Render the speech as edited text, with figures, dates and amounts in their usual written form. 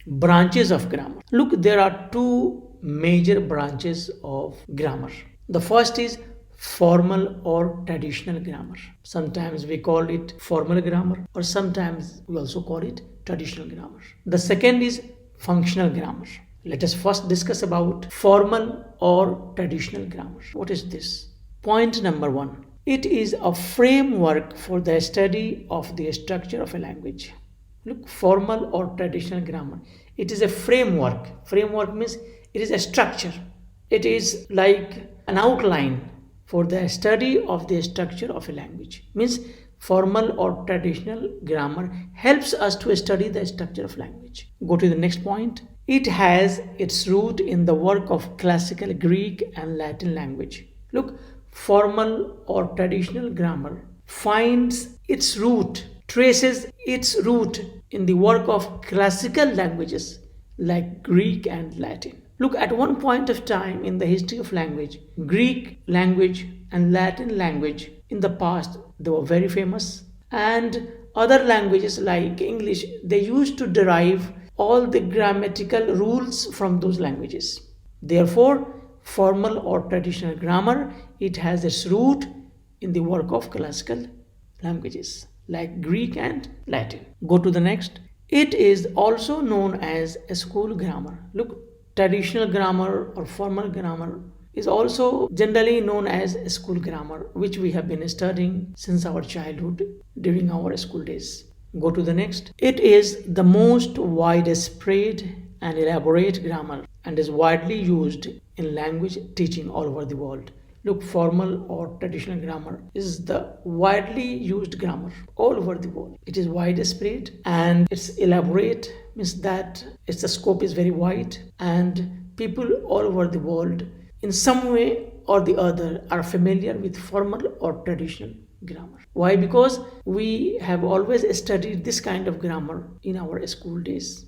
Branches of grammar. Look, there are two major branches of grammar. The first is formal or traditional grammar. Sometimes we call it formal grammar, or sometimes we also call it traditional grammar. The second is functional grammar. Let us first discuss about formal or traditional grammar. What is this? Point number one. It is a framework for the study of the structure of a language. Look, formal or traditional grammar. It is a framework. Framework means it is a structure. It is like an outline for the study of the structure of a language. Means formal or traditional grammar helps us to study the structure of language. Go to the next point. It has its root in the work of classical Greek and Latin language. Look, formal or traditional grammar finds its root, traces its root in the work of classical languages like Greek and Latin. Look, at one point of time in the history of language, Greek language and Latin language in the past, they were very famous. And other languages like English, they used to derive all the grammatical rules from those languages. Therefore, formal or traditional grammar, it has its root in the work of classical languages like Greek and Latin. Go to the next. It is also known as a school grammar. Look, traditional grammar or formal grammar is also generally known as school grammar, which we have been studying since our childhood during our school days. Go to the next. It is the most widespread and elaborate grammar and is widely used in language teaching all over the world. Look, formal or traditional grammar is the widely used grammar all over the world. It is widespread and it's elaborate, means that its scope is very wide, and people all over the world in some way or the other are familiar with formal or traditional grammar. Why? Because we have always studied this kind of grammar in our school days.